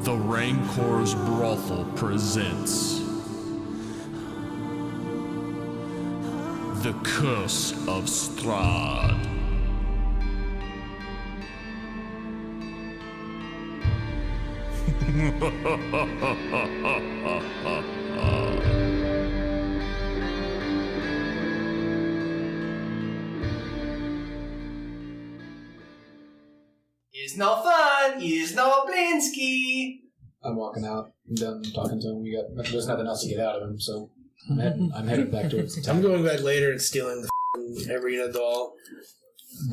The Rancor's Brothel presents The Curse of Strahd. It's no fun. It's no Blinsky. I'm walking out. I'm done talking to him. There's nothing else to get out of him, so I'm heading back towards the town. I'm going back later and stealing the Ireena doll.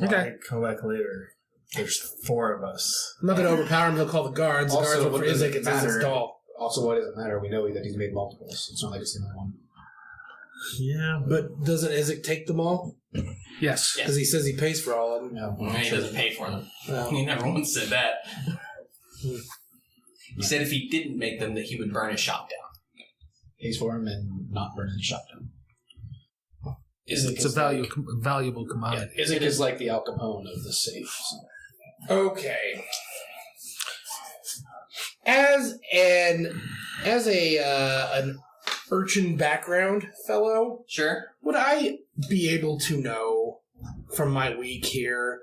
Okay. Come back later. There's 4 of us. I'm not going to overpower him. He'll call the guards. The Also, guards look what for does Isaac it and says his matter? doll. Also, what does it matter? We know that he's made multiples. It's not like it's the only one. Yeah. But doesn't Isaac take them all? Yes. Because he says he pays for all of them. No. No, he doesn't pay for them. No. He never once said that. He said if he didn't make them, that he would burn his shop down. Pays for him and not burning the shop down. It's a valuable commodity. Yeah, Isaac is like the Al Capone of the safe. So. Okay. As an urchin background fellow, Sure. would I be able to know from my week here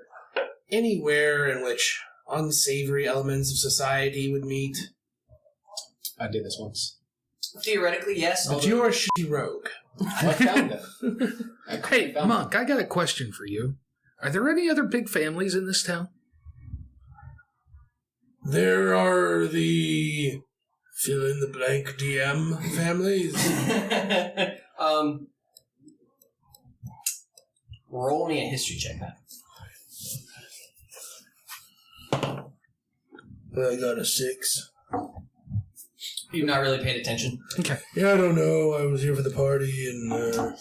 anywhere in which unsavory elements of society would meet? I did this once. Theoretically, yes. But you're a shitty rogue. I found them. Hey, Monk, I got a question for you. Are there any other big families in this town? There are the fill-in-the-blank DM families. Roll me a history check, man. I got a 6. You've not really paid attention. Okay. Yeah, I don't know. I was here for the party and,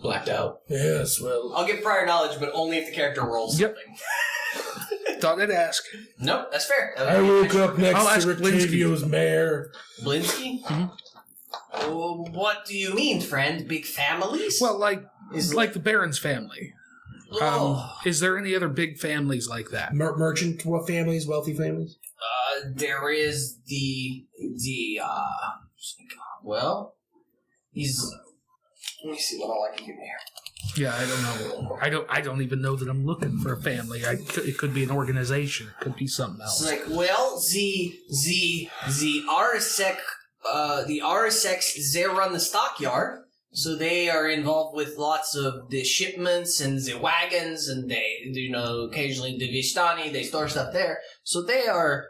Blacked out. yes, well... I'll give prior knowledge, but only if the character rolls Yep. something. Thought I'd ask. Nope, that's fair. I woke up I'll next ask to Rictavio's mare. Blinsky? Mhm. What do you mean, friend? Big families? Well, like the Baron's family. Oh. Is there any other big families like that? Merchant families, wealthy families? There is well, he's... Let me see what all I can give you here. Yeah, I don't know. I don't even know that I'm looking for a family. It could be an organization. It could be something else. It's like, well, the RSX, they run the stockyard, so they are involved with lots of the shipments and the wagons, and they, occasionally the Vistani, they store stuff there. So they are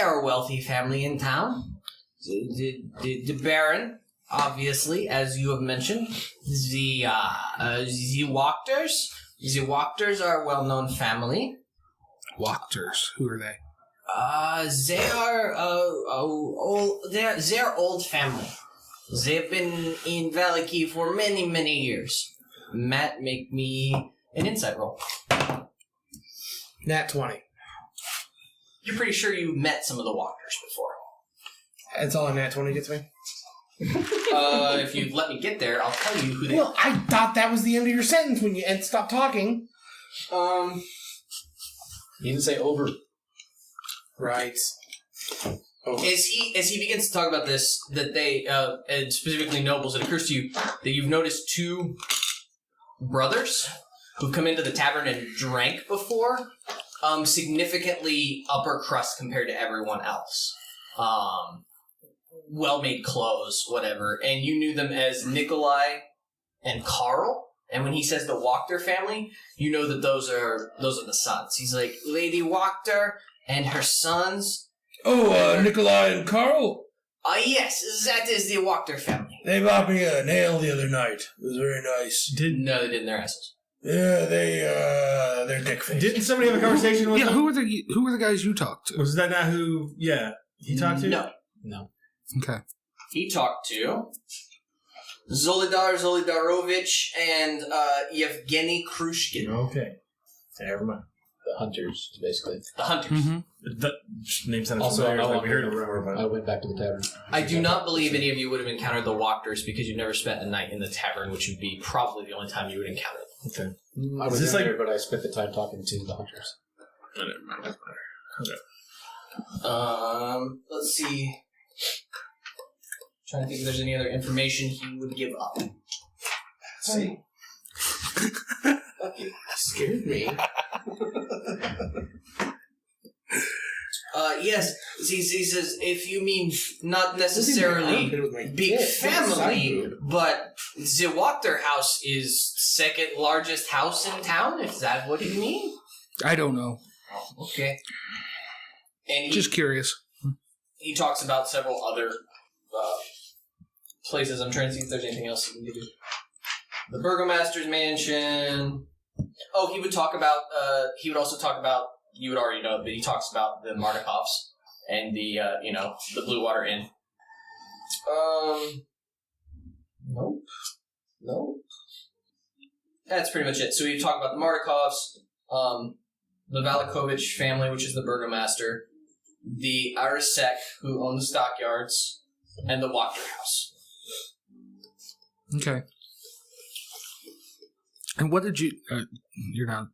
a wealthy family in town. The Baron, obviously, as you have mentioned, the Wachters. The Wachters are a well-known family. Wachters. Who are they? They are they're old family. They've been in Vallaki for many, many years. Matt, make me an insight roll. Nat 20. You're pretty sure you met some of the Wachters before. That's all a Nat 20 gets me? If you let me get there, I'll tell you who they are. Well, I thought that was the end of your sentence when you stopped talking. You didn't say over. Right. As he begins to talk about this, that they, and specifically nobles, it occurs to you that you've noticed 2 brothers who've come into the tavern and drank before, significantly upper crust compared to everyone else. Well-made clothes, whatever, and you knew them as Nikolai and Carl. And when he says the Wachter family, you know that those are the sons. He's like, Lady Wachter and her sons. Oh, Nikolai and Carl? Yes, that is the Wachter family. They bought me a nail the other night. It was very nice. No, they didn't. They're assholes. Yeah, they're dick-faced. Didn't somebody have a conversation with Yeah, him? who were the guys you talked to? Was that not who, he talked to? No. Okay. He talked to Zolidar Zolidarovich and Yevgeny Krushkin. Okay. Never mind. The hunters, basically. The hunters. Mm-hmm. That name sounded Also, familiar. no Like we longer heard it in the before, room. I went back to the tavern. I do not believe any of you would have encountered the Wachters because you've never spent a night in the tavern, which would be probably the only time you would encounter them. Okay. I was Is this in like- there, but I spent the time talking to the hunters. Oh, never mind. Doesn't matter. Okay. Let's see. Trying to think if there's any other information he would give up. See? You scared me. Yes. He says, if you mean not necessarily big family, but the Wachter house is second largest house in town. Is that what you mean? I don't know. Okay. And Just curious. he talks about several other places. I'm trying to see if there's anything else you can do. The Burgomaster's mansion. Oh, he would talk about. He would also talk about. You would already know, but he talks about the Mardikovs and the the Blue Water Inn. Nope. That's pretty much it. So we talk about the Mardikovs, the Valakovich family, which is the Burgomaster, the Irisek, who own the stockyards, and the Wachter house. Okay. And what did you... you're not...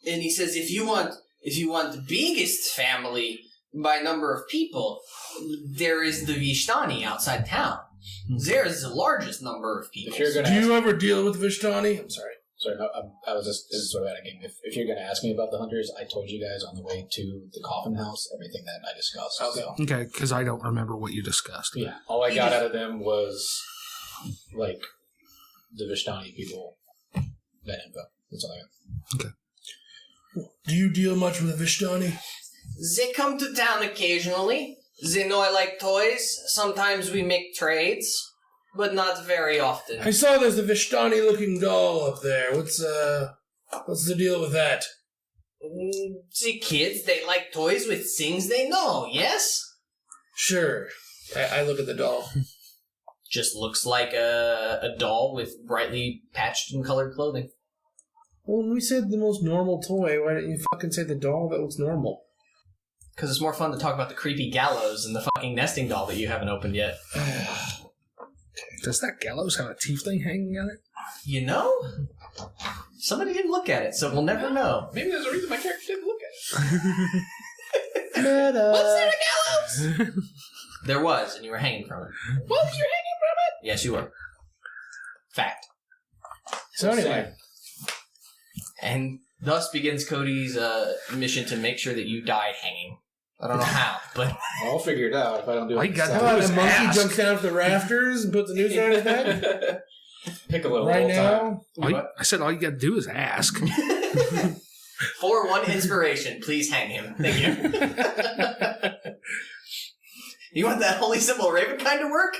And he says, if you want the biggest family by number of people, there is the Vishtani outside town. There is the largest number of people. If you're gonna Do you ever deal with Vishtani? I'm sorry. Sorry, no, I was just, this is sort of out of game. If you're going to ask me about the hunters, I told you guys on the way to the coffin house everything that I discussed. Okay. So, Okay, because I don't remember what you discussed. yeah, all I got out of them was, like, the Vishtani people, that info. That's all I got. Do you deal much with the Vishtani? They come to town occasionally. They know I like toys. Sometimes we make trades, but not very often. I saw there's a Vishtani-looking doll up there. What's the deal with that? The kids, they like toys with things they know, yes? Sure. I look at the doll. Just looks like a doll with brightly patched and colored clothing. Well, when we said the most normal toy, why didn't you fucking say the doll that looks normal? Because it's more fun to talk about the creepy gallows and the fucking nesting doll that you haven't opened yet. Does that gallows have a tiefling hanging on it? You know? Somebody didn't look at it, so we'll never know. Maybe there's a reason my character didn't look at it. Was there a gallows? There was, and you were hanging from it. Was you hanging from it? Yes, you were. Fact. So anyway. And thus begins Cody's mission to make sure that you die hanging. I don't know how, but... I'll figure it out if I don't do All it. you got How to about do is a monkey ask. jumps down off the rafters and puts a noose around his head? Pick a little Right old time. now? I said all you got to do is ask. For one inspiration, please hang him. Thank you. You want that holy symbol raven kind of work?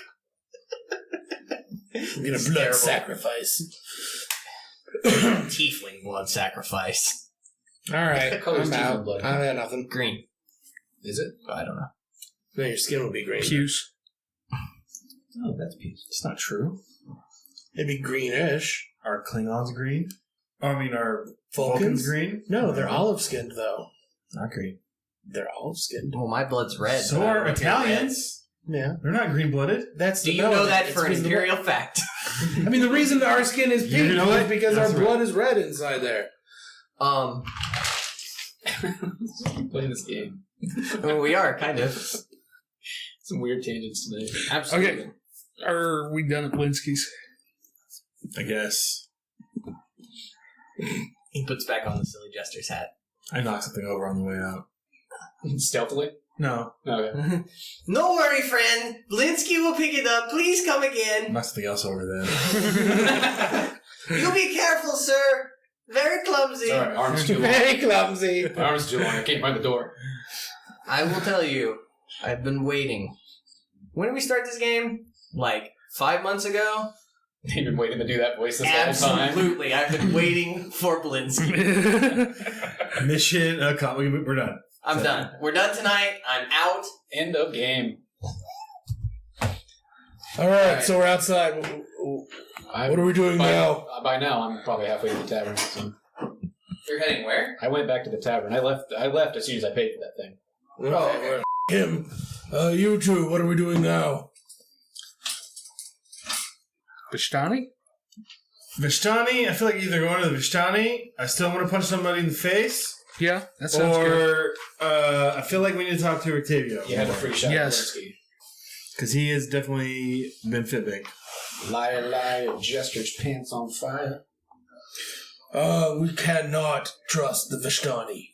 In a blood sacrifice. Tiefling blood sacrifice. Alright, Color's I'm tiefling out. blood. I got nothing. Green. Is it? I don't know. Then your skin will be green. Puce. Oh, that's peace. It's not true. It'd be greenish. Are Klingons green? Oh, I mean, are Vulcans? Vulcans green? No, they're olive skinned though. Not green. They're olive skinned. Well, my blood's red. So but I are don't know if you're Italians. Yeah. They're not green blooded. That's red. Do the you know melon. that It's for an because the- imperial fact? I mean, the reason our skin is pink You know is what? because That's our blood is red inside there. Playing this game. Well, we are, kind of. Some weird tangents today. Absolutely. Okay. Are we done at Blinsky's? I guess. He puts back on the silly jester's hat. I knocked something over on the way out. Stealthily? No. Okay. No worry, friend. Blinsky will pick it up. Please come again. Knocked something else over then. You be careful, sir. Very clumsy. Alright, arms too long. Very clumsy. Arms too long. I can't find the door. I will tell you, I've been waiting. When did we start this game? Like 5 months ago? You've been waiting to do that voice this whole time. Absolutely. I've been waiting for Blinsky. Mission accomplished. We're done. I'm done. We're done tonight. I'm out. End of game. Alright, so we're outside. What are we doing now? By now, I'm probably halfway to the tavern. So. You're heading where? I went back to the tavern. I left as soon as I paid for that thing. Okay. Him. You two, what are we doing now? Vishtani? Vishtani, I feel like either going to the Vishtani, I still want to punch somebody in the face, Yeah, that sounds good. Or I feel like we need to talk to Octavio. You had a free shot. Yes. Because he has definitely been fibbing. Liar, liar, Jester's pants on fire. We cannot trust the Vishtani.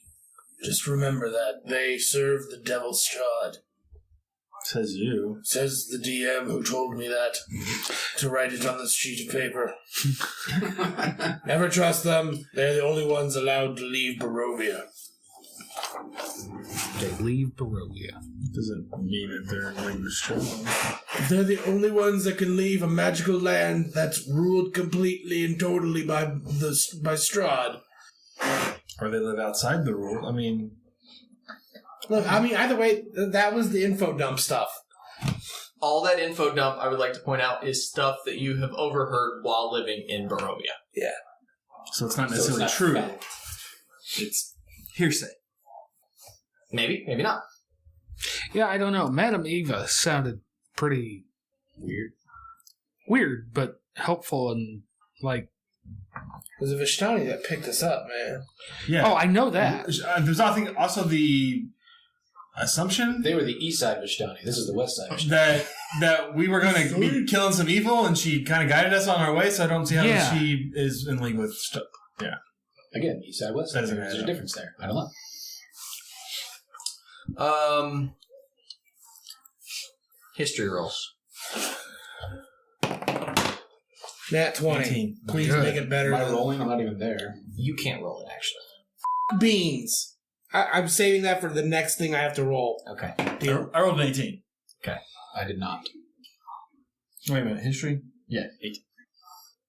Just remember that. They serve the Devil's Strahd. Says you. Says the DM who told me that. To write it on this sheet of paper. Never trust them. They're the only ones allowed to leave Barovia. They leave Barovia. Doesn't mean that they're strong. They're the only ones that can leave a magical land that's ruled completely and totally by Strahd. Or they live outside the rule. I mean... Look, either way, that was the info dump stuff. All that info dump, I would like to point out, is stuff that you have overheard while living in Barovia. Yeah. So it's not necessarily true. Fact. It's hearsay. Maybe, maybe not. Yeah, I don't know. Madame Eva sounded pretty weird, but helpful and like. It was a Vishtani that picked us up, man. Yeah. Oh, I know that. There's also the assumption They were the east side of Vishtani. This is the west side of Vishtani. that we were going to be killing some evil, and she kind of guided us on our way. So I don't see how she is in league with stuff. Yeah. Again, east side, west side. Doesn't There's matter. a difference there. I don't know. History rolls. Nat 20. 18. Please Good. make it better. Am I than rolling? I'm not even there. You can't roll it, actually. beans. I'm saving that for the next thing I have to roll. Okay. I rolled an 18. I did not. Wait a minute. History? Yeah, 18.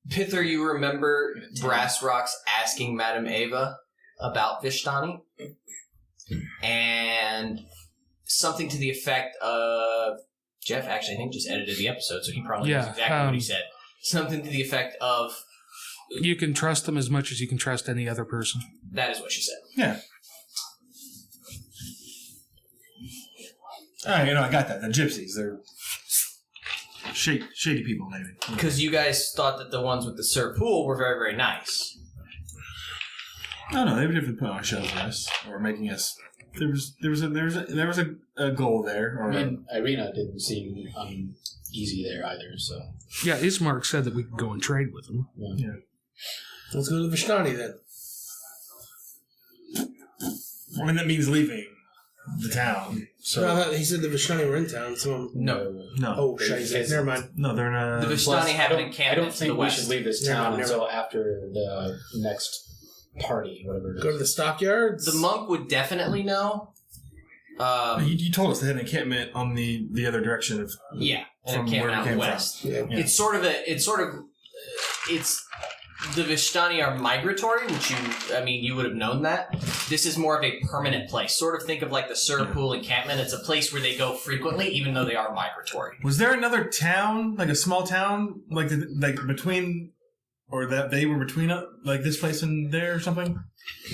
Pithur, you remember Brassrocks asking Madame Eva about Vishtani? And something to the effect of... Jeff actually, I think, just edited the episode, so he probably knows exactly what he said. Something to the effect of... You can trust them as much as you can trust any other person. That is what she said. Yeah. I got that. The gypsies, they're shady people, maybe. Because you guys thought that the ones with the Sir Pool were very, very nice. No, they were definitely putting on shows for us, or making us. There was a goal there. Or I mean, Ireena didn't seem easy there either, so. Yeah, Ismark said that we could go and trade with them. yeah. Let's go to the Vishtani then. I mean, that means leaving the town. So No, he said the Vishtani were in town, so... No. no, Oh, shit. Never mind. no, they're in The a. Vishtani have an I encampment don't to the think we west. should leave this Never town mind, until after the next party, whatever it is. Go to the stockyards? The monk would definitely know. You told us they had an encampment on the other direction of. Yeah, an From encampment where we out came west. Yeah. Yeah. It's the Vishtani are migratory, which you would have known that. This is more of a permanent place. Sort of think of like the Sir Pool encampment. It's a place where they go frequently, even though they are migratory. Was there another town, like a small town, like between, or that they were between, like this place and there or something?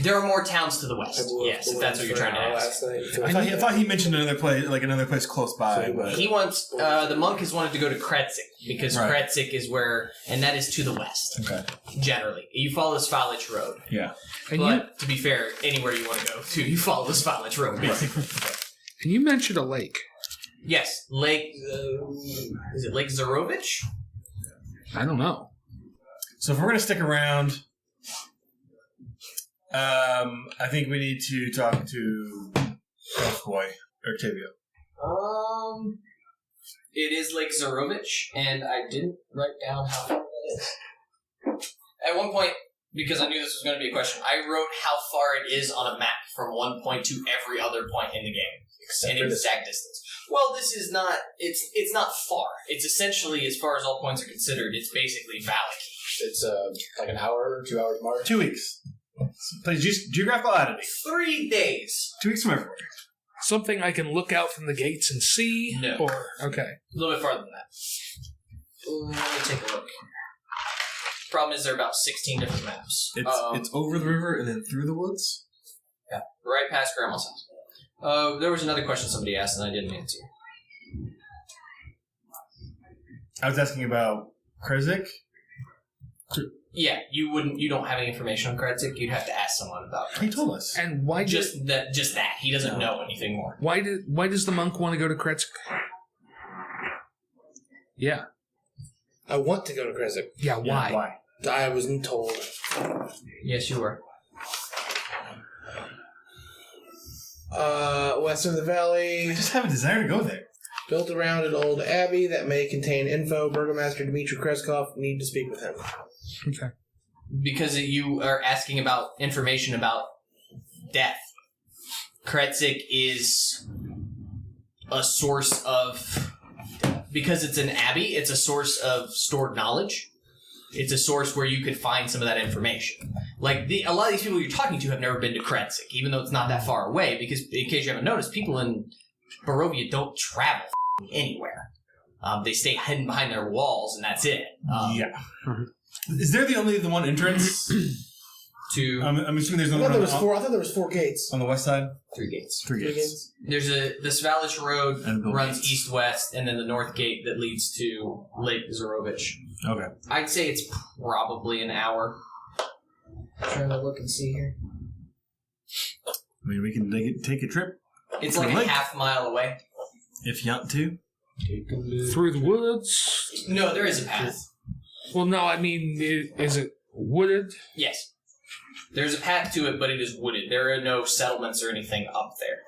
There are more towns to the west. Yes, if that's what you're trying to ask. I thought he mentioned another place close by. But He wants the monk has wanted to go to Kretzik because Right. Kretzik is where, and that is to the west. okay, Generally, you follow the Svalich Road. yeah. And But to be fair, anywhere you want to go to, you follow the Svalich Road. Basically. you mentioned a lake. Yes, Lake. Is it Lake Zarovich? I don't know. So if we're gonna stick around, I think we need to talk to Elf Boy or Octavio. It is Lake Zarovich, and I didn't write down how far that is. At one point, because I knew this was going to be a question, I wrote how far it is on a map from one point to every other point in the game, in exact distance. Well, this is not. It's not far. It's essentially, as far as all points are considered, it's basically Vallaki. It's like an hour, 2 hours mark. 2 weeks. Plays geographical oddity. 3 days. 2 weeks from everywhere. Something I can look out from the gates and see? No. Or, okay. A little bit farther than that. Let me take a look. Problem is, there are about 16 different maps. It's over the river and then through the woods. Yeah, right past Grandma's house. There was another question somebody asked, and I didn't answer. I was asking about Kretzik. Yeah, you don't have any information on Kretzik. You'd have to ask someone about Kretzik. He told us. And why Just that. He doesn't know anything more. Why does the monk want to go to Kretsk? Yeah. I want to go to Kresik. Yeah, why? Why? I wasn't told. Yes, you were. West of the valley, I just have a desire to go there. built around an old abbey that may contain info. Burgomaster Dmitry Kreskov need to speak with him. Okay. Because you are asking about information about death. Kretzik is a source of... Because it's an abbey, it's a source of stored knowledge. It's a source where you could find some of that information. Like, a lot of these people you're talking to have never been to Kretzik, even though it's not that far away, because, in case you haven't noticed, people in Barovia don't travel anywhere. They stay hidden behind their walls, and that's it. Yeah. Is there the one entrance? I'm assuming there's I no thought one there was four gates. on the west side? 3 gates. Three gates. There's the Svalish Road And Bill runs Gates. east-west, and then the north gate that leads to Lake Zarovich. Okay. I'd say it's probably an hour. Trying to look and see here. I mean, we can take a trip It's To like the a lake. half-mile away. if you want to. Through the woods? No, there is a path. Well, no, I mean, is it wooded? Yes. There's a path to it, but it is wooded. There are no settlements or anything up there.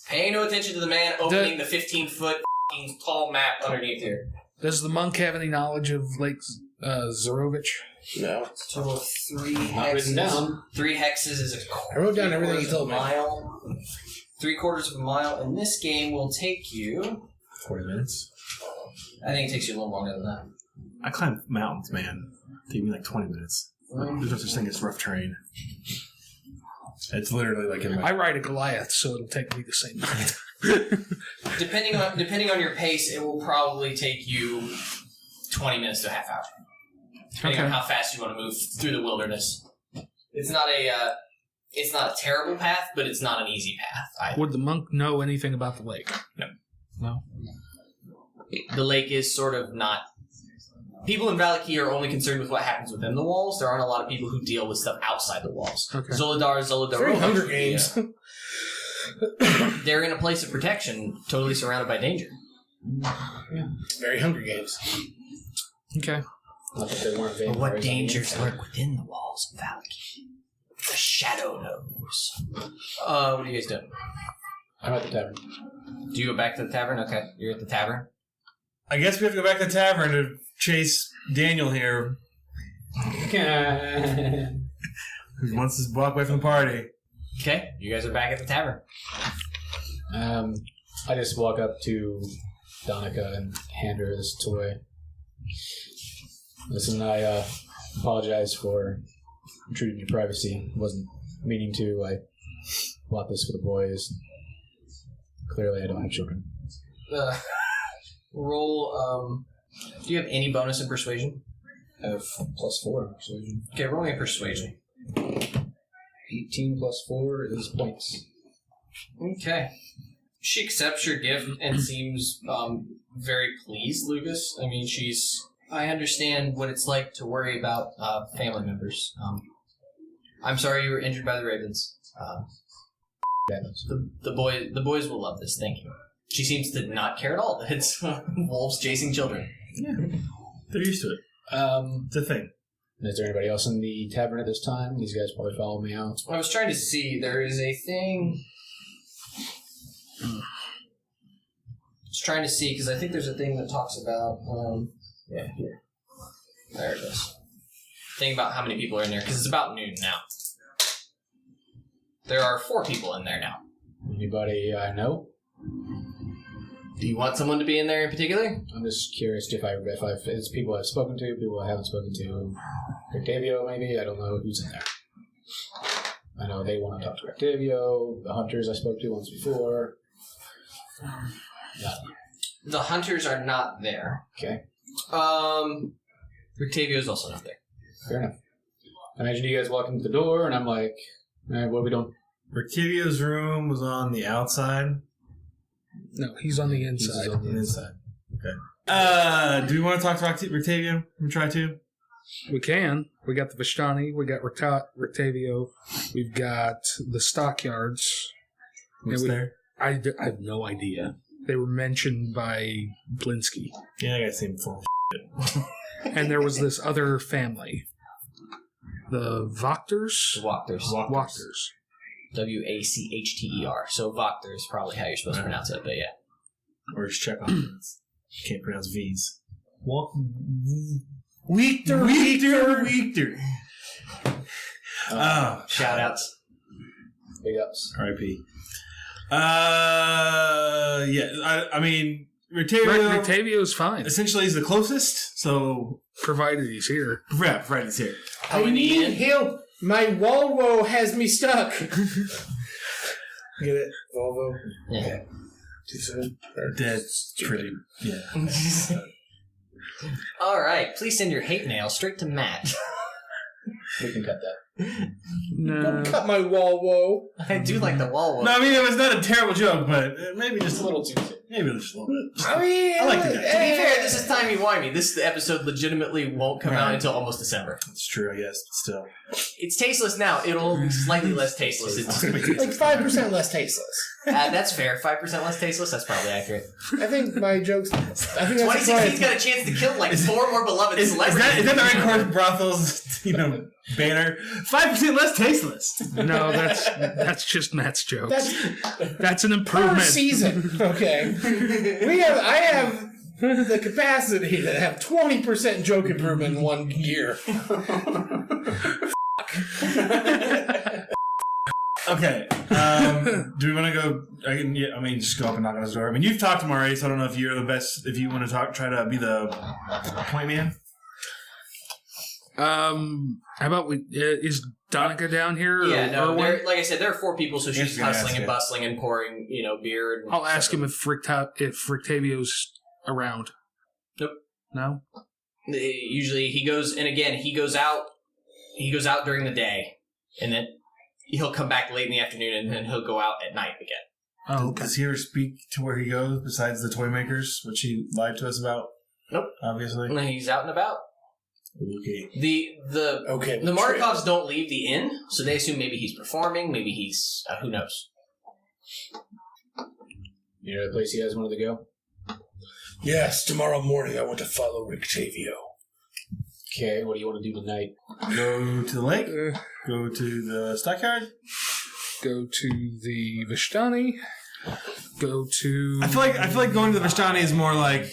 Pay no attention to the man opening the 15-foot tall map underneath here. Does the monk have any knowledge of Lake Zarovich? No. Total of 3 Not written hexes. down. 3 hexes is a quarter. I wrote down everything you told me. Mile. 3/4 of a mile, and this game will take you... 40 minutes. I think it takes you a little longer than that. I climb mountains, man. Take me like 20 minutes. There's no such thing as rough terrain. It's literally like in my... I ride a Goliath, so it'll take me the same time. Depending on your pace, it will probably take you 20 minutes to a half hour. Depending on how fast you want to move through the wilderness. It's not a terrible path, but it's not an easy path either. Would the monk know anything about the lake? No. The lake is sort of not... People in Vallaki are only concerned with what happens within the walls. There aren't a lot of people who deal with stuff outside the walls. Okay. Zoladar. Very Hunger Games. They're in a place of protection, totally surrounded by danger. Very Hunger Games. Okay. Not that they weren't But what vampires on the dangers inside. lurk within the walls of Vallaki? The shadow knows. What are you guys doing? I'm at the tavern. Do you go back to the tavern? Okay, you're at the tavern. I guess we have to go back to the tavern to chase Daniel here, who wants to walk away from the party. Okay, you guys are back at the tavern. I just walk up to Donica and hand her this toy. Listen, I apologize for intruding your privacy. Wasn't meaning to. I bought this for the boys. Clearly, I don't have children. Roll, do you have any bonus in persuasion? I have +4 in persuasion. Okay, roll me a persuasion. 18 + 4 is points. Okay. She accepts your gift and seems very pleased, Lucas. I mean, I understand what it's like to worry about family members. I'm sorry you were injured by the ravens. The boys will love this. Thank you. She seems to not care at all that it's wolves chasing children. Yeah. They're used to it. It's a thing. Is there anybody else in the tavern at this time? These guys probably follow me out. I was trying to see. There is a thing. I was trying to see because I think there's a thing that talks about. Yeah, here. There it is. Thing about how many people are in there because it's about noon now. There are 4 people in there now. Anybody I know? Do you want someone to be in there in particular? I'm just curious if it's people I've spoken to, people I haven't spoken to. Octavio, maybe? I don't know who's in there. I know they want to talk to Octavio. The hunters I spoke to once before. Yeah. The hunters are not there. Okay. Octavio's also not there. Fair enough. I imagine you guys walk into the door, and I'm like, all right, what are we doing? Octavio's room was on the outside. No, he's on the inside. On the inside. Okay. Do we want to talk to Octavio and try to? We can. We got the Vistani. We got Rictavio. We've got the stockyards. What's there? I have no idea. They were mentioned by Blinsky. Yeah, I got same full. And there was this other family. The Wachters? Wachters. Wachter. So Wachter is probably how you're supposed to pronounce it, but yeah. Or just check on can't pronounce V's. Wechter. Shout outs. Big ups. R.I.P. I mean, Rictavio's fine, essentially is the closest, so provided he's here. yeah, right, he's here. I need help. My Volvo has me stuck. Get it? Volvo? Yeah. Too soon? That's pretty, yeah. All right, please send your hate mail straight to Matt. We can cut that. No. Cut my Volvo. I do like the wall. No, I mean, it was not a terrible joke, but maybe just A little too soon. maybe just a little bit. I mean, I like the guy. To be fair, this is timey-wimey. This episode legitimately won't come out Right. until almost December. It's true, I guess, but still. It's tasteless now. It'll be slightly less tasteless. It's, like 5% less tasteless. that's fair. 5% less tasteless. That's probably accurate. I think my jokes. I think that's 2016's got a chance to kill like 4 more beloved celebrities. Is that the Red Course Brothel's, banner? 5% less tasteless. No, that's just Matt's jokes. That's an per improvement. season. Okay, I have the capacity to have 20% joke improvement in 1 year. Okay. Do we want to go? Just go up and knock on his door. I mean, you've talked to him already, so I don't know if you're the best. If you want to try to be the point man. How about is Donica down here? Yeah, no. Erwin? Like I said, there are 4 people, so she's gonna hustling ask and it. bustling and pouring, beer. And I'll ask him if Rictavio's around. Nope. No? Usually he goes, and again, he goes out during the day, and then he'll come back late in the afternoon, and then he'll go out at night again. Oh, okay. Does he ever speak to where he goes besides the toy makers, which he lied to us about? Nope. Obviously. And he's out and about. Okay. The Markovs don't leave the inn, so they assume maybe he's performing, maybe he's who knows. You know the place you guys wanted to go? Yes, tomorrow morning I want to follow Rictavio. Okay, what do you want to do tonight? Go to the lake. Go to the stockyard. Go to the Vistani. Go to... I feel like going to the Vistani is more like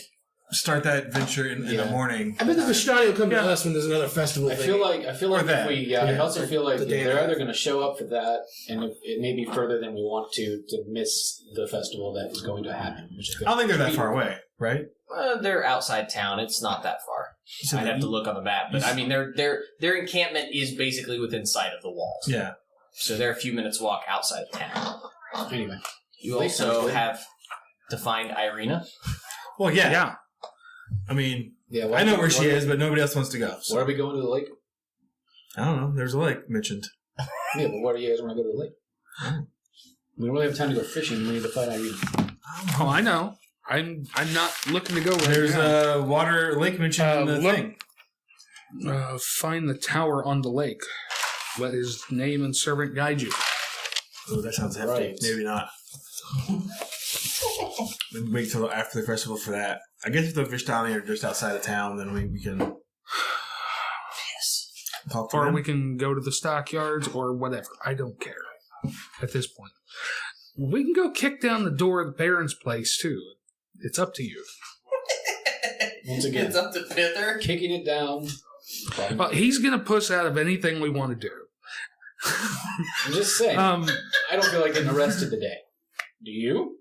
start that venture in the morning. I bet the Vistani will come to us when there's another festival. I feel like that. if we, I also feel like The day they're after. either going to show up for that, and if it may be further than we want to miss the festival that is going to happen. I don't think they're that far away, right? They're outside town. It's not that far. So I'd have to look on the map, but I mean, their encampment is basically within sight of the walls. Yeah. So they're a few minutes walk outside of town. Anyway, You Lake sounds also good. have to find Ireena. Well, yeah. Yeah. I mean, yeah, I know where she is, but nobody else wants to go. So. Where are we going to the lake? I don't know. There's a lake mentioned. Yeah, but where do you guys want to go to the lake? We don't really have time to go fishing. We need to find Ireena. Oh, I know. I'm not looking to go right There's now. a water lake mentioned in the look. thing. Find the tower on the lake. Let his name and servant guide you. Oh, that sounds hefty. Right. Maybe not. Maybe wait till after the festival for that. I guess if the Vistani are just outside of town, then we can talk to Or them. we can go to the stockyards or whatever. I don't care at this point. We can go kick down the door of the Baron's place, too. It's up to you. Once again, It's up to Pithur. kicking it down. He's going to push out of anything we want to do. I'm just saying. I don't feel like getting arrested today. Do you?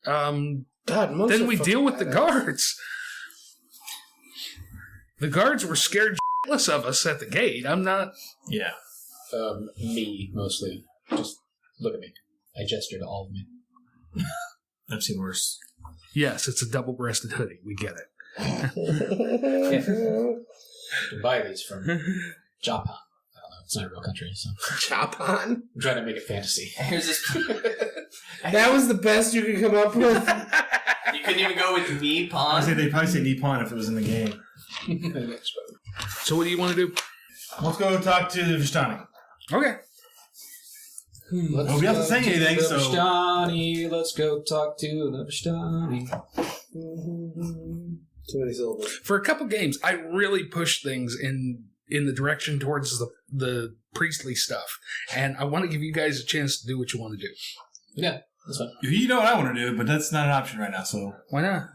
God, most Then are we fucking deal with the badass. guards. The guards were scared shitless of us at the gate. I'm not... Yeah. Me, mostly. Just look at me. I gesture to all of me. I've seen worse. Yes, it's a double-breasted hoodie. We get it. You can buy these from Japan. I don't know. It's not a real country, so. Japan? I'm trying to make it fantasy. Here's this. That was the best you could come up with? You couldn't even go with me, I Pawn. say they'd probably say Nippon if it was in the game. So what do you want to do? Let's go talk to the Vistani. Okay. Let's we have to say go anything, the so- Vistani. Let's go talk to the Vistani. Too many syllables. For a couple games, I really pushed things in the direction towards the priestly stuff, and I want to give you guys a chance to do what you want to do. Yeah, that's fine. You know what I want to do, but that's not an option right now, so... Why not?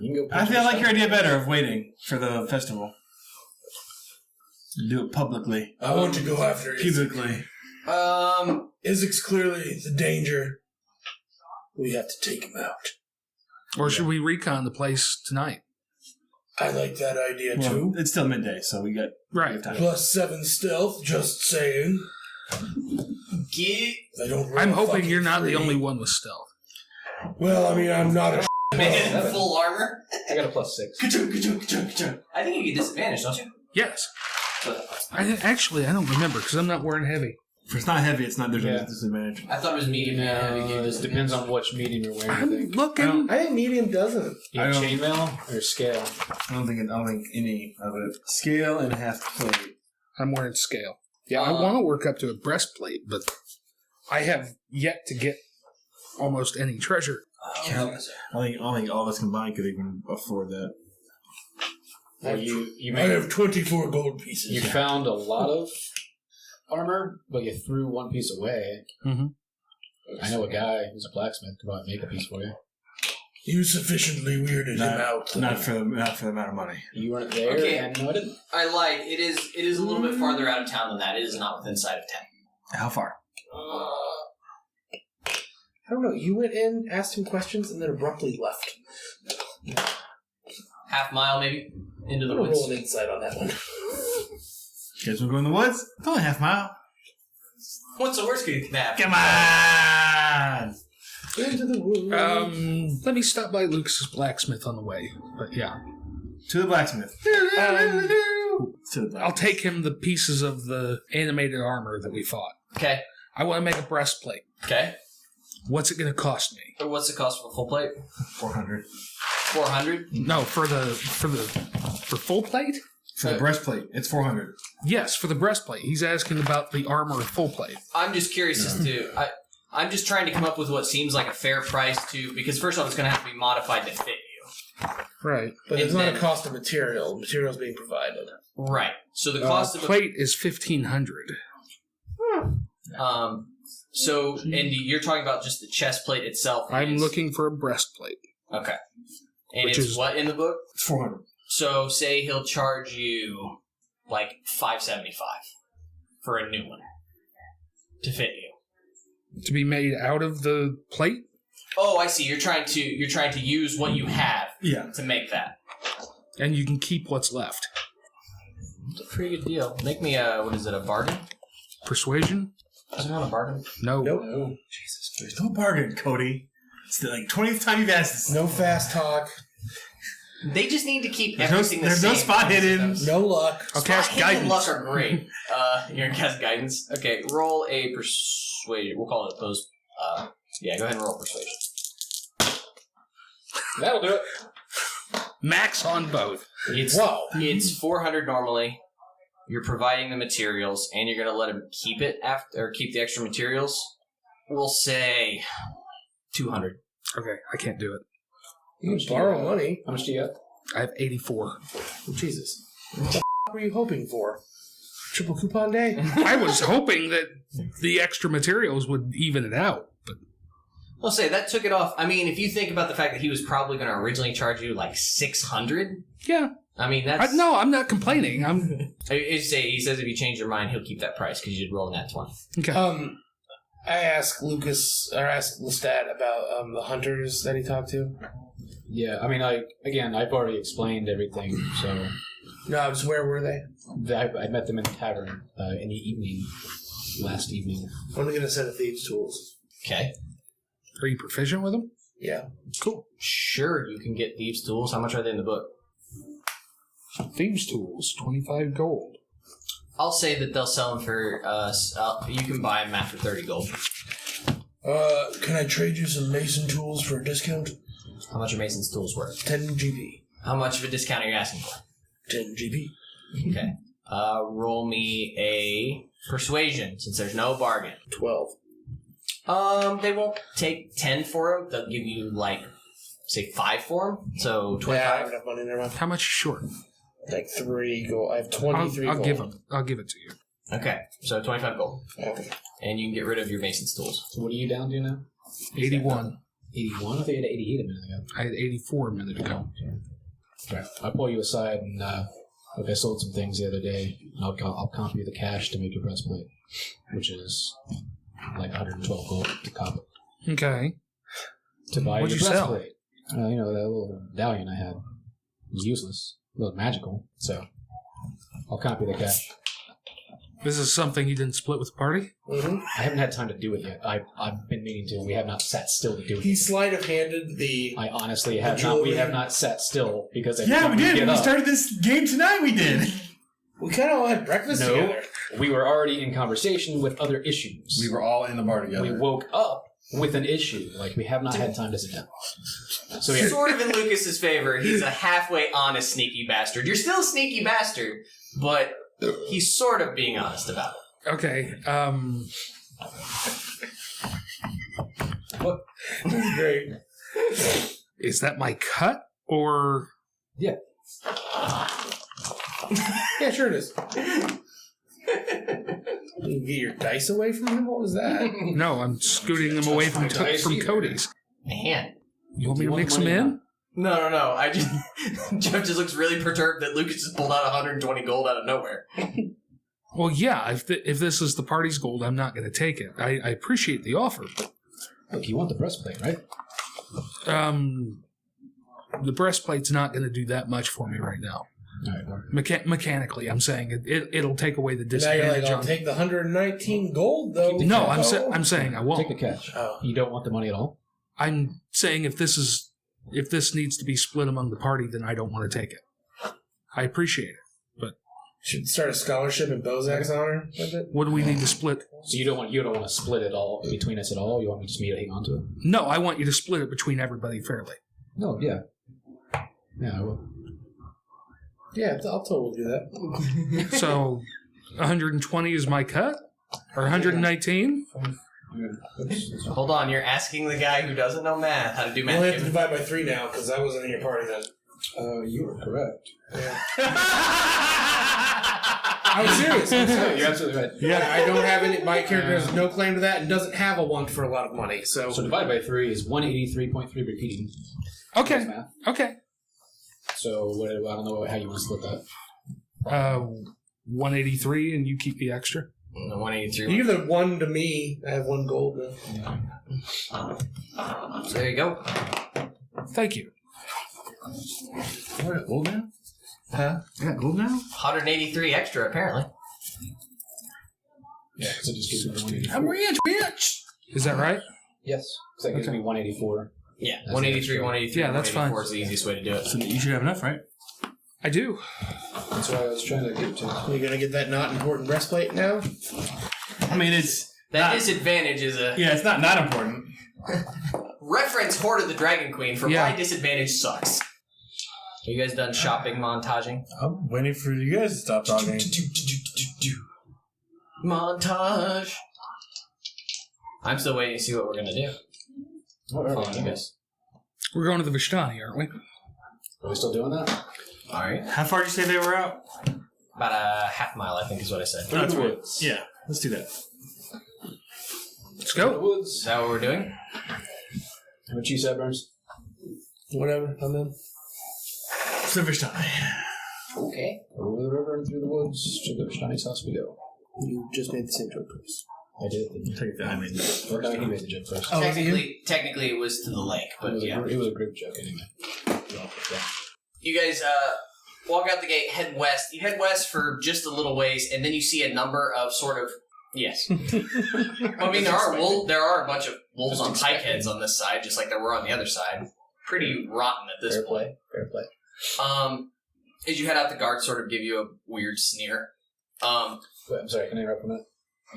You can go. I feel I like your idea better of waiting for the festival. Do it publicly. I want to go after Isaac. Publicly. Isaac's clearly the danger. We have to take him out. Or should we recon the place tonight? I like that idea Well, too. it's still midday, so we got Right. time. +7 stealth, just saying. Get I don't roll I'm a hoping fucking you're not the 3. only one with stealth. Well, I mean, I'm not a man in full armor. I got a +6. Ka-chunk, ka-chunk, ka-chunk, ka-chunk. I think you get disadvantage, don't you? Yes. I don't remember because I'm not wearing heavy. If it's not heavy, it's not. There's Yeah. a disadvantage. I thought it was medium and heavy. Gave It disadvantage. depends on which medium you're wearing. I I'm think. looking. I think medium doesn't. You I have don't- chainmail or scale? I don't think any of it. Scale and half plate. I'm wearing scale. Yeah, I want to work up to a breastplate, but I have yet to get almost any treasure. I don't think all of us combined could even afford that. Well, you I have 24 gold pieces. you found a lot of armor, but you threw one piece away. Mm-hmm. I know a guy who's a blacksmith. Come on, make a piece for you. You sufficiently weirded him out. Not for the amount of money. You weren't there, Okay. and no, I didn't. I lied. It is a little bit farther out of town than that. It is not within sight of town. How far? I don't know. You went in, asked him questions, and then abruptly left. Half mile, maybe, into the I'm gonna woods. roll an insight on that one. You guys want to go in the woods? It's only half mile. What's the worst could happen? Come on! Into the woods. Let me stop by Lucas's blacksmith on the way. But yeah, To the blacksmith. To the blacksmith. I'll take him the pieces of the animated armor that we fought. Okay. I want to make a breastplate. Okay. What's it going to cost me? So what's the cost for a full plate? 400. 400. No, for full plate? For the breastplate, it's 400. Yes, for the breastplate. He's asking about the armor full plate. I'm just curious as to. I'm just trying to come up with what seems like a fair price to, because first off, it's going to have to be modified to fit you. Right. But there's and not then- a cost of material. Material's being provided. Right. So the cost of Plate is 1,500. So, and you're talking about just the chest plate itself. I'm is- looking for a breastplate. Okay. And Which it's is- what in the book? It's 400. So, say he'll charge you like $575 for a new one to fit you. To be made out of the plate? Oh, I see. You're trying to use what you have Yeah. to make that. And you can keep what's left. It's a pretty good deal. Make me a bargain? Persuasion? Is it not a bargain? No. Nope. Jesus, there's no bargain, Cody. It's the 20th time you've asked this. No fast talk. They just need to keep There's no- everything the there's same. no spot hidden. No luck. I'll Spot cast hidden and guidance. luck are great. You're gonna cast guidance. Okay, roll a persuasion. We'll call it opposed. Yeah, go ahead and roll persuasion. That'll do it. Max on both. It's 400 normally. You're providing the materials, and you're gonna let him keep it after, or keep the extra materials. We'll say 200. Okay, I can't do it. You can borrow money. How much do you got? I have 84. Oh, Jesus. What the f*** were you hoping for? Triple coupon day? I was hoping that the extra materials would even it out, but I'll say that took it off. I mean, if you think about the fact that he was probably going to originally charge you like 600, yeah. I mean that's No, I'm not complaining. He says if you change your mind, he'll keep that price because you did roll in that 20. Okay. I asked asked Lestat about the hunters that he talked to. Yeah, I mean, I've already explained everything, so No, just where were they? I met them in the tavern in the evening, last evening. I'm gonna get a set of thieves' tools. Okay. Are you proficient with them? Yeah. Cool. Sure, you can get thieves' tools. How much are they in the book? Thieves' tools, 25 gold. I'll say that they'll sell them for, you can buy them after 30 gold. Can I trade you some mason tools for a discount? How much are Mason's tools worth? 10 GP. How much of a discount are you asking for? 10 GP. Okay. Roll me a persuasion, since there's no bargain. 12. They won't take 10 for him. They'll give you, say 5 for him. So 25. Yeah, I have enough money. Never mind. How much short? Like 3 gold. I have 23 I'll gold. give it to you. Okay, so 25 gold. Okay. And you can get rid of your mason's tools. So what are you down to now? 81. 81? I thought you had 88 a minute ago. I had 84 a minute ago. Right. I'll pull you aside and I sold some things the other day. And I'll comp you the cash to make your breastplate, which is like 112 gold to comp it. Okay. To buy What'd your you sell? breastplate. That little medallion I had was useless. It was magical, so I'll comp you the cash. This is something you didn't split with the party? Mm-hmm. I haven't had time to do it yet. I've been meaning to, and we have not sat still to do it. He sleight of handed the. I honestly have not. We have not sat still because every Yeah, time we did. get When we up, started this game tonight, we did. We kind of all had breakfast No. together. we were already in conversation with other issues. We were all in the bar together. We woke up with an issue. Like we have not had time to sit down. So yeah, Sort of in Lucas's favor, he's a halfway honest sneaky bastard. You're still a sneaky bastard, but he's sort of being honest about it. Okay. This is great. Is that my cut? Or. yeah. Yeah, sure it is. You get your dice away from him? What was that? No, I'm scooting them away from Cody's. Man. You want me Do to you want mix the them money or in? not? No. I just Jeff just looks really perturbed that Lucas just pulled out 120 gold out of nowhere. Well, yeah. If this is the party's gold, I'm not going to take it. I appreciate the offer, but Look, you want the breastplate, right? the breastplate's not going to do that much for me right now. All right. Well, Mechanically, I'm saying it'll take away the Now you're like, disadvantage. I'll take the 119 gold, though. No, I'm saying I won't. take the cash. Oh. You don't want the money at all? I'm saying if this needs to be split among the party, then I don't want to take it. I appreciate it, but Should start a scholarship in Bozak's honor with it. what do we need to split? So you don't want to split it all between us at all? You want me to just me to hang on to it? No, I want you to split it between everybody fairly. No, yeah. Yeah, I will. Yeah, I'll totally do that. So 120 is my cut? Or 119? Hold on, you're asking the guy who doesn't know math how to do We math. only have to divide by 3 now, because I wasn't in your party then. You were correct. I was serious. You're absolutely right. Yeah, I don't have any. My character has no claim to that and doesn't have a want for a lot of money. So, So divided by 3 is 183.3 repeating. Okay. That's math. Okay. So I don't know how you want to split that. 183 and you keep the extra? 183. you give the 1 to me. I have 1 gold. Though. So there you go. Thank you. I got gold now? Huh? I got gold now? 183 extra, apparently. Yeah, because it just gives me 184. I'm rich, bitch! Is that right? Yes. So that gives Okay. me 184. Yeah, That's 183, extra. 183, Yeah, that's 184 fine. is the easiest way to do it. So you should have enough, right? I do. That's what I was trying to get to. You're gonna get that not important breastplate now. I mean, it's That not, disadvantage is a yeah, it's not important. reference Horde of the Dragon Queen for Yeah. why disadvantage sucks. Are you guys done shopping montaging? I'm waiting for you guys to stop talking. Montage. I'm still waiting to see what we're gonna do. Following you guys. We're going to the Vishtani, aren't we? Are we still doing that? All right. How far did you say they were out? About a half mile, I think, is what I said. Through the right. woods. Yeah, let's do that. Let's Through the go. Is woods. that what we're doing? What you said, Burns? Whatever. I'm in. Silver time. Okay. Over the river and through the woods to the Vishtani's house we go. You just made the same joke twice. I did. Take that. I mean, Or no, he made the joke first. Oh, was it you? Technically, it was to the lake, it, but was yeah. it was a group joke anyway. Yeah. You guys walk out the gate, head west. You head west for just a little ways, and then you see a number of sort of yes. I mean, there are a bunch of wolves on pike heads on this side, just like there were on the other side. Pretty rotten at this Fair point. play. Fair play. As you head out, the guards sort of give you a weird sneer. Wait, I'm sorry, can I interrupt a minute?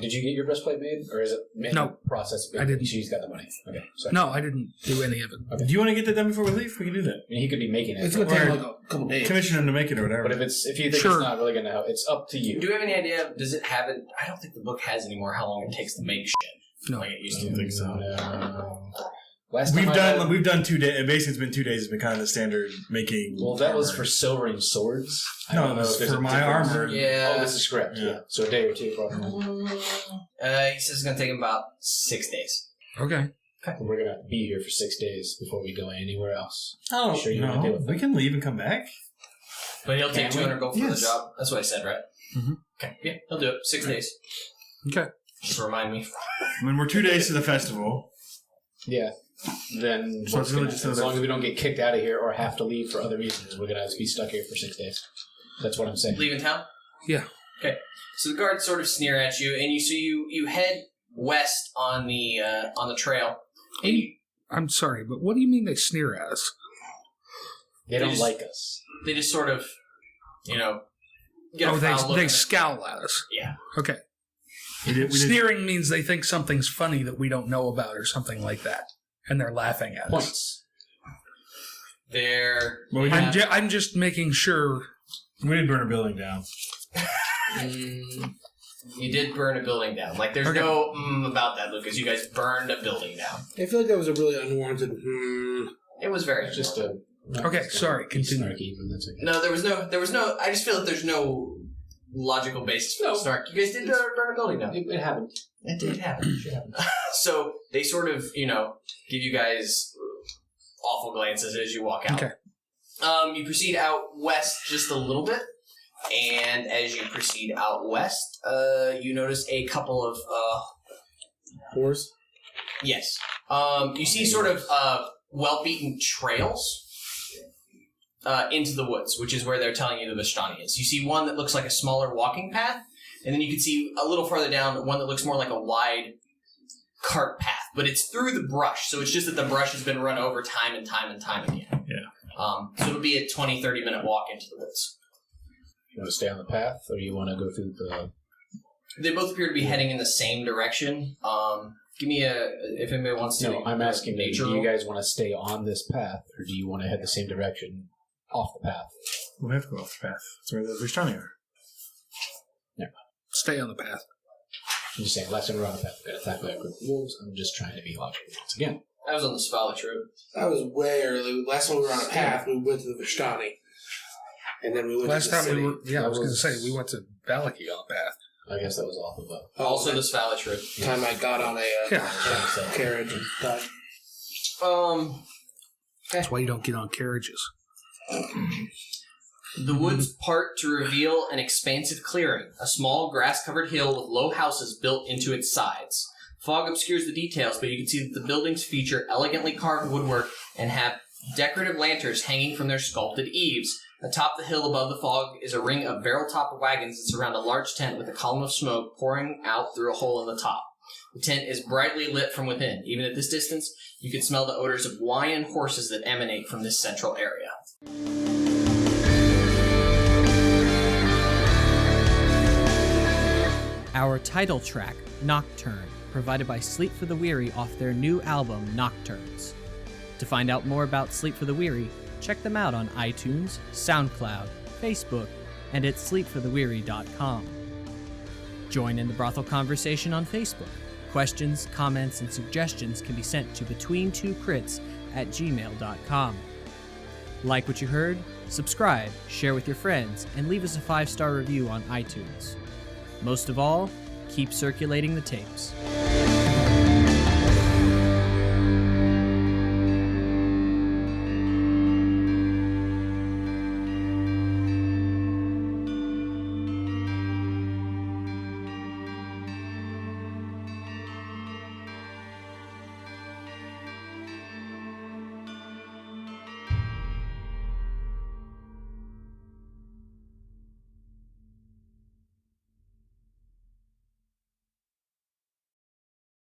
Did you get your breastplate made, or is it made No. process? I didn't. She's got the money. Okay. So, No, I didn't do any of it. Okay. Do you want to get that done before we leave? We can do that. I mean, he could be making it. It's going to take Or- like a couple days. Commission him to make it or whatever. But if you think Sure. it's not really going to help, it's up to you. Do we have any idea? Does it have it? I don't think the book has anymore how long it takes to make shit. No. Like it used I to. don't think so. Last time We've done 2 days. Basically, it's been 2 days. It's been kind of the standard making. Well, that was armor. for silvering swords. I No, don't it know was if there's for a my difference. armor. Yeah. Oh, this is correct. Yeah. Yeah. So a day or two, probably. He says it's going to take him about 6 days. Okay. We're gonna have to be here for 6 days before we go anywhere else. Oh, Sure you wanna deal no. with We can leave and come back. But he'll take Can we? 200 gold for Yes. the job. That's what I said, right? Mhm. Okay. Yeah, he'll do it. 6 days. Okay. Just remind me. I mean, we're 2 days to the festival. Yeah. Then So it's really just as another- long as we don't get kicked out of here or have to leave for other reasons, we're gonna have to be stuck here for 6 days. That's what I'm saying. Leaving town? Yeah. Okay. So the guards sort of sneer at you, and you head west on the trail. And you, I'm sorry, but what do you mean they sneer at us? They don't just- like us. they just sort of, get a Oh, foul look they at- scowl at us. Yeah. Okay. We did, Sneering means they think something's funny that we don't know about or something like that. And they're laughing at us. Points. They're. Well, we yeah. I'm just making sure. we did burn a building down. You did burn a building down. Like, there's Okay. no about that, Lucas. You guys burned a building down. I feel like that was a really unwarranted. It was very. It's just a. Okay, sorry, continue. Snarky, but that's okay. No, there was no. I just feel that there's no logical basis for the snark. You guys did burn a building down. It happened. It did happen. So they sort of, give you guys awful glances as you walk out. Okay. You proceed out west just a little bit, and as you proceed out west, you notice a couple of Horse? yes. You see sort of well-beaten trails into the woods, which is where they're telling you the Vistani is. You see one that looks like a smaller walking path, and then you can see a little farther down one that looks more like a wide cart path, but it's through the brush, so it's just that the brush has been run over time and time and time again. Yeah. So it'll be a 20-30 minute walk into the woods. You want to stay on the path, or do you want to go through the? They both appear to be heading in the same direction. Give me if anybody wants to. No, I'm asking. Do nature you roll. guys want to stay on this path, or do you want to head the same direction off the path? We have to go off the path. That's where the Vistani are. Stay on the path. I'm just saying, last time we were on the path, we got attacked by a group of wolves. I'm just trying to be logical once again. I was on the Svalich Road. That was way early. Last time we were on a path, we went to the Vistani. And then we went Last to the time city. we were, I was going to was- say, we went to Vallaki on the path. I guess that was off of a. Also the Svalich Road. time I got on a Yeah. carriage and died. That's why you don't get on carriages. The woods part to reveal an expansive clearing, a small grass-covered hill with low houses built into its sides. Fog obscures the details, but you can see that the buildings feature elegantly carved woodwork and have decorative lanterns hanging from their sculpted eaves. Atop the hill above the fog is a ring of barrel-topped wagons that surround a large tent with a column of smoke pouring out through a hole in the top. The tent is brightly lit from within. Even at this distance, you can smell the odors of wine and horses that emanate from this central area. Our title track, Nocturne, provided by Sleep for the Weary off their new album, Nocturnes. To find out more about Sleep for the Weary, check them out on iTunes, SoundCloud, Facebook, and at sleepfortheweary.com. Join in the brothel conversation on Facebook. Questions, comments, and suggestions can be sent to between2crits@gmail.com. Like what you heard? Subscribe, share with your friends, and leave us a 5-star review on iTunes. Most of all, keep circulating the tapes.